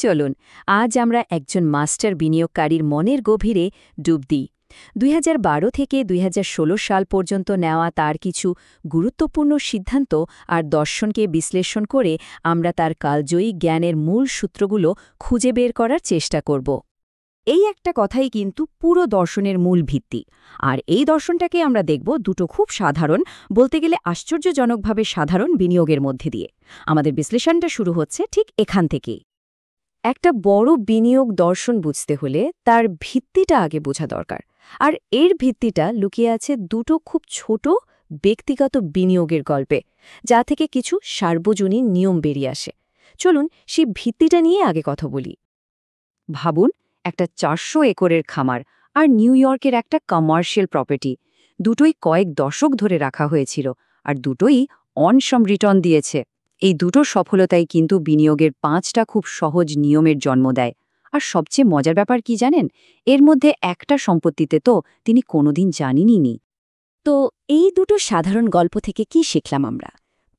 চলুন আজ আমরা একজন মাস্টার বিনিয়োগকারীর মনের গভীরে ডুব দিই ২০১২ থেকে ২০১৬ সাল পর্যন্ত নেওয়া তার কিছু গুরুত্বপূর্ণ সিদ্ধান্ত আর দর্শনকে বিশ্লেষণ করে আমরা তার কালজয়ী জ্ঞানের মূল সূত্রগুলো খুঁজে বের করার চেষ্টা করব এই একটা কথাই কিন্তু পুরো দর্শনের মূল ভিত্তি আর এই দর্শনটাকে আমরা দেখব দুটো খুব সাধারণ বলতে গেলে আশ্চর্যজনকভাবে সাধারণ বিনিয়োগের মধ্যে দিয়ে আমাদের বিশ্লেষণটা শুরু হচ্ছে ঠিক এখান থেকেই একটা বড় বিনিয়োগ দর্শন বুঝতে হলে তার ভিত্তিটা আগে বোঝা দরকার আর এর ভিত্তিটা লুকিয়ে আছে দুটো খুব ছোট ব্যক্তিগত বিনিয়োগের গল্পে যা থেকে কিছু সার্বজনীন নিয়ম বেরিয়ে আসে চলুন সেই ভিত্তিটা নিয়ে আগে কথা বলি ভাবুন একটা ৪০০ একরের খামার আর নিউ ইয়র্কের একটা কমার্শিয়াল প্রপার্টি দুটোই কয়েক দশক ধরে রাখা হয়েছিল আর দুটোই অনসম রিটার্ন দিয়েছে এই দুটো সফলতাই কিন্তু বিনিয়োগের ৫টা খুব সহজ নিয়মের জন্ম দেয় আর সবচেয়ে মজার ব্যাপার কি জানেন এর মধ্যে একটা সম্পত্তিতে তো তিনি কোনোদিন জানেনই তো এই দুটো সাধারণ গল্প থেকে কি শিখলাম আমরা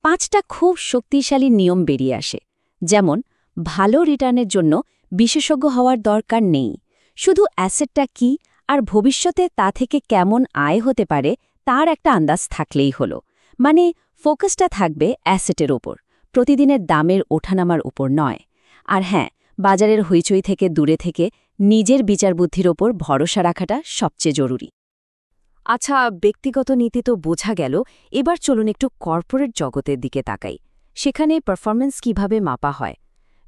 ৫টা খুব শক্তিশালী নিয়ম বেরিয়ে আসে যেমন ভালো রিটার্নের জন্য বিশেষজ্ঞ হওয়ার দরকার নেই শুধু অ্যাসেটটা কি আর ভবিষ্যতে তা থেকে কেমন আয় হতে পারে তার একটা আন্দাজ থাকলেই হলো মানে ফোকাসটা থাকবে অ্যাসেটের ওপর প্রতিদিনের দামের ওঠানামার উপর নয় আর হ্যাঁ বাজারের হইচই থেকে দূরে থেকে নিজের বিচারবুদ্ধির ওপর ভরসা রাখাটা সবচেয়ে জরুরি আচ্ছা ব্যক্তিগত নীতি তো বোঝা গেল এবার চলুন একটু কর্পোরেট জগতের দিকে তাকাই সেখানে পারফরম্যান্স কিভাবে মাপা হয়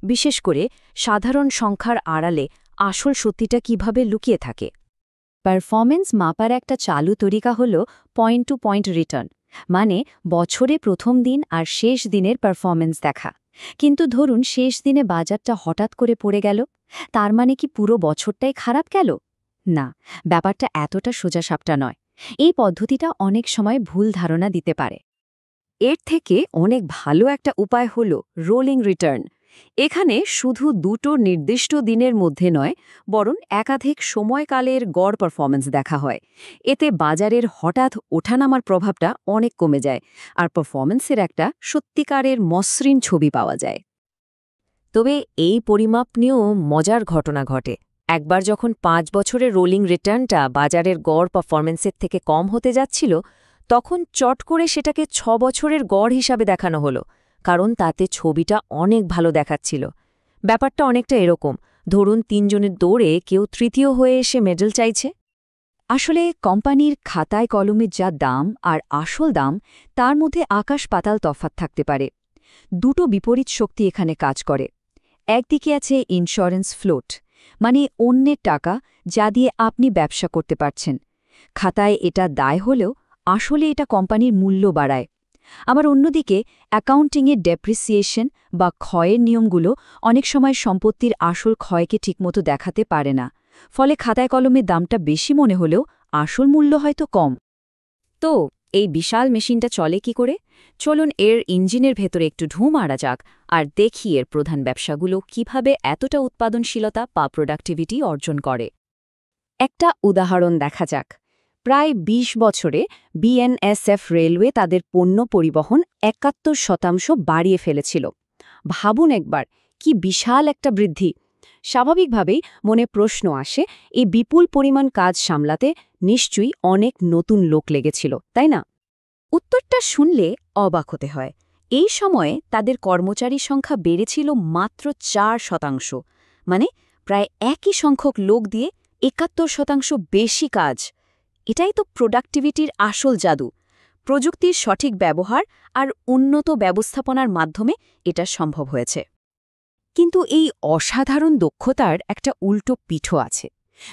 বিশেষ করে সাধারণ সংখ্যার আড়ালে আসল সত্যিটা কিভাবে লুকিয়ে থাকে পারফরম্যান্স মাপার একটা চালু তরিকা হল পয়েন্ট টু পয়েন্ট রিটার্ন মানে বছরে প্রথম দিন আর শেষ দিনের পারফরম্যান্স দেখা কিন্তু ধরুন শেষ দিনে বাজারটা হঠাৎ করে পড়ে গেল তার মানে কি পুরো বছরটাই খারাপ গেল না ব্যাপারটা এতটা সোজাসাপটা নয় এই পদ্ধতিটা অনেক সময় ভুল ধারণা দিতে পারে এর থেকে অনেক ভালো একটা উপায় হল রোলিং রিটার্ন এখানে শুধু দুটো নির্দিষ্ট দিনের মধ্যে নয় বরং একাধিক সময়কালের গড় পারফরম্যান্স দেখা হয় এতে বাজারের হঠাৎ ওঠানামার প্রভাবটা অনেক কমে যায় আর পারফরম্যান্সের একটা সত্যিকারের মসৃণ ছবি পাওয়া যায় তবে এই পরিমাপ নিয়েও মজার ঘটনা ঘটে একবার যখন ৫ বছরের রোলিং রিটার্নটা বাজারের গড় পারফরম্যান্সের থেকে কম হতে যাচ্ছিল তখন চট করে সেটাকে ৬ বছরের গড় হিসাবে দেখানো হলো কারণ তাতে ছবিটা অনেক ভালো দেখাচ্ছিল ব্যাপারটা অনেকটা এরকম ধরুন ৩ জনের দৌড়ে কেউ তৃতীয় হয়ে এসে মেডেল চাইছে আসলে কোম্পানির খাতায় কলমে যা দাম আর আসল দাম তার মধ্যে আকাশ পাতাল তফাৎ থাকতে পারে দুটো বিপরীত শক্তি এখানে কাজ করে একদিকে আছে ইন্স্যুরেন্স ফ্লোট মানে অন্যের টাকা যা দিয়ে আপনি ব্যবসা করতে পারছেন খাতায় এটা দায় হলেও আসলে এটা কোম্পানির মূল্য বাড়ায় আবার অন্যদিকে অ্যাকাউন্টিংয়ে ডেপ্রিসিয়েশন বা ক্ষয়ের নিয়মগুলো অনেক সময় সম্পত্তির আসল ক্ষয়কে ঠিকমতো দেখাতে পারে না ফলে খাতায় কলমে দামটা বেশি মনে হলেও আসল মূল্য হয়তো কম তো এই বিশাল মেশিনটা চলে কি করে চলুন এর ইঞ্জিনের ভেতরে একটু ঢু মারা যাক আর দেখি এর প্রধান ব্যবসাগুলো কিভাবে এতটা উৎপাদনশীলতা বা প্রোডাক্টিভিটি অর্জন করে একটা উদাহরণ দেখা যাক প্রায় ২০ বছরে বিএনএসএফ রেলওয়ে তাদের পণ্য পরিবহন ৭১% বাড়িয়ে ফেলেছিল ভাবুন একবার কি বিশাল একটা বৃদ্ধি স্বাভাবিকভাবেই মনে প্রশ্ন আসে এই বিপুল পরিমাণ কাজ সামলাতে নিশ্চয়ই অনেক নতুন লোক লেগেছিল তাই না উত্তরটা শুনলে অবাক হতে হয় এই সময়ে তাদের কর্মচারী সংখ্যা বেড়েছিল মাত্র ৪%, মানে প্রায় একই সংখ্যক লোক দিয়ে ৭১% বেশি কাজ এটাই তো প্রোডাক্টিভিটির আসল জাদু প্রযুক্তির সঠিক ব্যবহার আর উন্নত ব্যবস্থাপনার মাধ্যমে এটা সম্ভব হয়েছে কিন্তু এই অসাধারণ দক্ষতার একটা উল্টো পিঠও আছে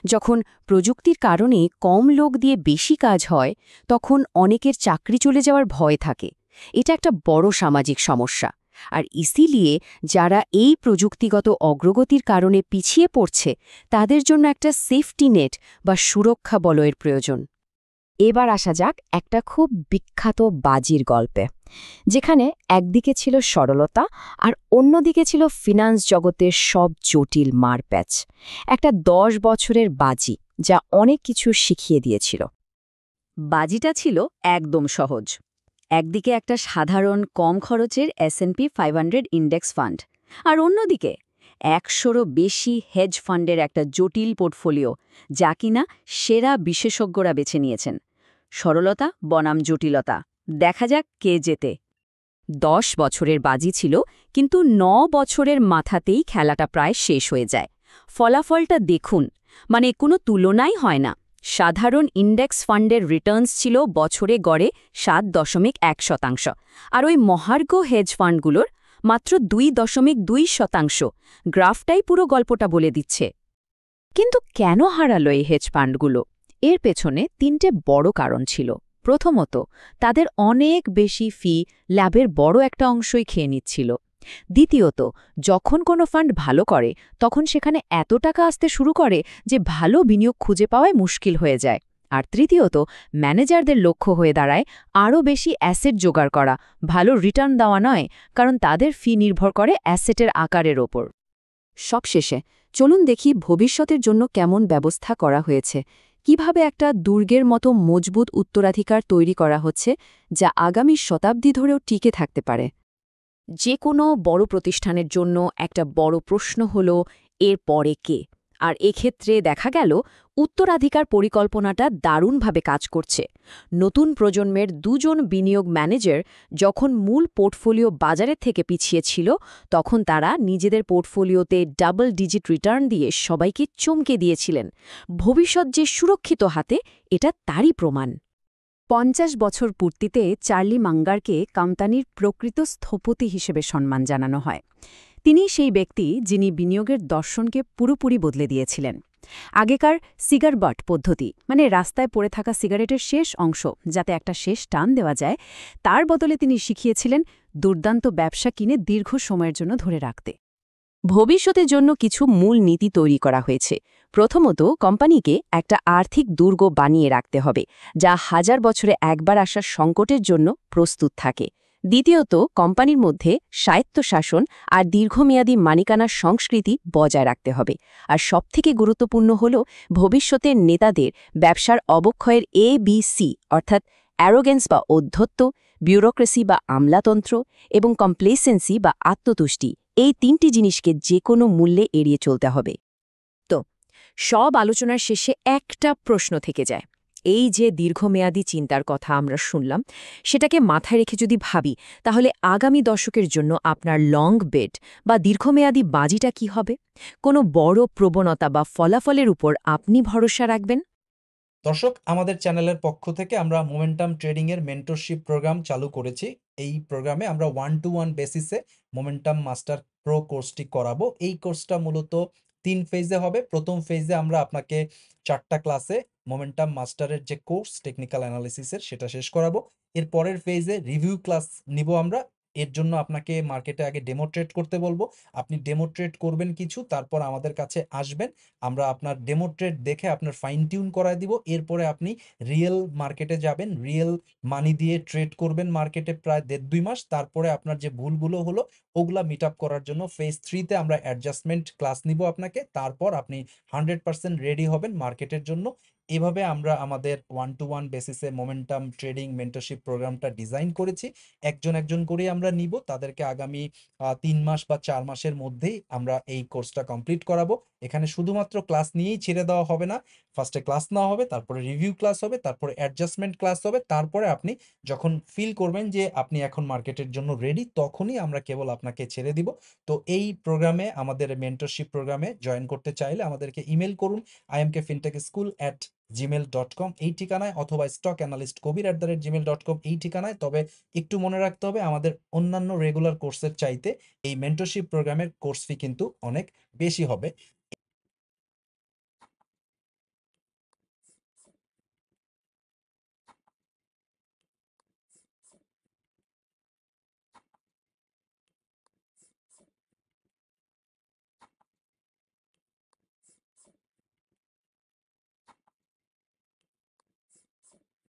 যখন প্রযুক্তির কারণে কম লোক দিয়ে বেশি কাজ হয় তখন অনেকের চাকরি চলে যাওয়ার ভয় থাকে এটা একটা বড় সামাজিক সমস্যা আর ইসিলিয়ে যারা এই প্রযুক্তিগত অগ্রগতির কারণে পিছিয়ে পড়ছে তাদের জন্য একটা সেফটি নেট বা সুরক্ষা বলয়ের প্রয়োজন এবার আসা যাক একটা খুব বিখ্যাত বাজির গল্পে যেখানে একদিকে ছিল সরলতা আর অন্যদিকে ছিল ফিন্যান্স জগতের সব জটিল মারপ্যাচ একটা ১০ বছরের বাজি যা অনেক কিছু শিখিয়ে দিয়েছিল বাজিটা ছিল একদম সহজ একদিকে একটা সাধারণ কম খরচের S&P 500 ইন্ডেক্স ফান্ড আর অন্যদিকে 100রও বেশি হেজ ফান্ডের একটা জটিল পোর্টফোলিও, যা কিনা সেরা বিশেষজ্ঞরা বেছে নিয়েছেন। সরলতা বনাম জটিলতা, দেখা যাক কে জেতে। 10 বছরের বাজি ছিল, কিন্তু 9 বছরের মাথাতেই খেলাটা প্রায় শেষ হয়ে যায়। ফলাফলটা দেখুন, মানে কোনো তুলনাই হয় না। সাধারণ ইন্ডেক্স ফান্ডের রিটার্নস ছিল বছরে গড়ে 7.1%, আর ওই মহার্ঘ হেজ ফান্ডগুলোর মাত্র 2.2%। গ্রাফটাই পুরো গল্পটা বলে দিচ্ছে। কিন্তু কেন হারালো এই হেজ ফান্ডগুলো? এর পেছনে 3টে বড় কারণ ছিল। প্রথমত, তাদের অনেক বেশি ফি ল্যাবের বড় একটা অংশই খেয়ে নিচ্ছিল। দ্বিতীয়ত, যখন কোনো ফান্ড ভালো করে তখন সেখানে এত টাকা আসতে শুরু করে যে ভালো বিনিয়োগ খুঁজে পাওয়াই মুশকিল হয়ে যায়। আর তৃতীয়ত, ম্যানেজারদের লক্ষ্য হয়ে দাঁড়ায় আরও বেশি অ্যাসেট জোগাড় করা, ভালো রিটার্ন দেওয়া নয়, কারণ তাদের ফি নির্ভর করে অ্যাসেটের আকারের ওপর। সবশেষে চলুন দেখি ভবিষ্যতের জন্য কেমন ব্যবস্থা করা হয়েছে, কিভাবে একটা দুর্গের মতো মজবুত উত্তরাধিকার তৈরি করা হচ্ছে, যা আগামী শতাব্দী ধরেও টিকে থাকতে পারে। যে কোনো বড় প্রতিষ্ঠানের জন্য একটা বড় প্রশ্ন হল, এর পরে কে? আর এক্ষেত্রে দেখা গেল উত্তরাধিকার পরিকল্পনাটা দারুণভাবে কাজ করছে। নতুন প্রজন্মের 2জন বিনিয়োগ ম্যানেজার যখন মূল পোর্টফোলিও বাজারের থেকে পিছিয়ে ছিল, তখন তারা নিজেদের পোর্টফোলিওতে ডাবল ডিজিট রিটার্ন দিয়ে সবাইকে চমকে দিয়েছিলেন। ভবিষ্যৎ যে সুরক্ষিত হাতে, এটা তারই প্রমাণ। 50 বছর পূর্তিতে চার্লি মাঙ্গারকে কোম্পানির প্রকৃত স্থপতি হিসেবে সম্মান জানানো হয়। তিনি সেই ব্যক্তি যিনি বিনিয়োগের দর্শনকে পুরোপুরি বদলে দিয়েছিলেন। আগেকার সিগার বাট পদ্ধতি, মানে রাস্তায় পড়ে থাকা সিগারেটের শেষ অংশ যাতে একটা শেষ টান দেওয়া যায়, তার বদলে তিনি শিখিয়েছিলেন দুর্দান্ত ব্যবসা কিনে দীর্ঘ সময়ের জন্য ধরে রাখতে। ভবিষ্যতের জন্য কিছু মূল নীতি তৈরি করা হয়েছে। প্রথমত, কোম্পানিকে একটা আর্থিক দুর্গ বানিয়ে রাখতে হবে, যা 1000 বছরে একবার আসা সংকটের জন্য প্রস্তুত থাকে। দ্বিতীয়ত, কোম্পানির মধ্যে স্বায়ত্তশাসন আর দীর্ঘমেয়াদী মালিকানার সংস্কৃতি বজায় রাখতে হবে। আর সবথেকে গুরুত্বপূর্ণ হল ভবিষ্যতের নেতাদের ব্যবসার অবক্ষয়ের ABC, অর্থাৎ অ্যারোগেন্স বা ঔদ্ধত্য, বিউরোক্রেসি বা আমলাতন্ত্র এবং কমপ্লেসেন্সি বা আত্মতুষ্টি, এই 3টি জিনিসকে যে কোনো মূল্যে এড়িয়ে চলতে হবে। তো সব আলোচনার শেষে একটা প্রশ্ন থেকে যায়। এই যে দীর্ঘমেয়াদী চিন্তার কথা আমরা শুনলাম, সেটাকে মাথায় রেখে যদি ভাবি, তাহলে আগামী দশকের জন্য আপনার লং বেট বা দীর্ঘমেয়াদী বাজিটা কি হবে? কোনো বড় প্রবণতা বা ফলাফলের উপর আপনি ভরসা রাখবেন? দর্শক, আমাদের চ্যানেলের পক্ষ থেকে আমরা মোমেন্টাম ট্রেডিং এর মেন্টরশিপ প্রোগ্রাম চালু করেছি। এই প্রোগ্রামে আমরা 1-to-1 বেসিসে মোমেন্টাম মাস্টার প্রো কোর্সটি করাবো। এই কোর্সটা মূলত 3 ফেজে হবে। প্রথম ফেজে আমরা আপনাকে 4টা ক্লাসে মোমেন্টাম মাস্টারের যে কোর্স টেকনিক্যাল অ্যানালিসিসের সেটা শেষ করাবো। এর পরের ফেজে রিভিউ ক্লাস নিব আমরা। এর জন্য আপনাকে মার্কেটে আগে ডেমো ট্রেড করতে বলবো। আপনি ডেমো ট্রেড করবেন কিছু, তারপর আমাদের কাছে আসবেন। আমরা আপনার ডেমো ট্রেড দেখে আপনার ফাইন টিউন করায় দিব। এরপরে আপনি রিয়েল মার্কেটে যাবেন, রিয়েল মানি দিয়ে ট্রেড করবেন মার্কেটে প্রায় 1.5-2 মাস। তারপরে আপনার যে ভুলগুলো হলো ওগুলা মিট আপ করার জন্য ফেজ 3 তে আমরা অ্যাডজাস্টমেন্ট ক্লাস নিব আপনাকে। তারপর আপনি 100% রেডি হবেন মার্কেটের জন্য। এভাবে আমরা আমাদের 1-to-1 বেসিসে মোমেন্টাম ট্রেডিং মেন্টরশিপ প্রোগ্রামটা ডিজাইন করেছি। একজন একজন করেই আমরা নিব। তাদেরকে আগামী 3 মাস বা 4 মাসের মধ্যেই আমরা এই কোর্সটা কমপ্লিট করাবো। এখানে শুধুমাত্র ক্লাস নিয়েই ছেড়ে দেওয়া হবে না। ফার্স্টে ক্লাস নেওয়া হবে, তারপরে রিভিউ ক্লাস হবে, তারপরে অ্যাডজাস্টমেন্ট ক্লাস হবে। তারপরে আপনি যখন ফিল করবেন যে আপনি এখন মার্কেটের জন্য রেডি, তখনই আমরা কেবল আপনাকে ছেড়ে দিব। তো এই প্রোগ্রামে, আমাদের মেন্টরশিপ প্রোগ্রামে জয়েন করতে চাইলে আমাদেরকে ইমেল করুন imkfintechschool@gmail.com এই ঠিকানায়, অথবা stockanalyst.kobir@gmail.com এই ঠিকানায়। তবে একটু মনে রাখতে হবে, আমাদের অন্যান্য রেগুলার কোর্সের চাইতে এই মেন্টরশিপ প্রোগ্রামের কোর্স ফি কিন্তু অনেক বেশি হবে।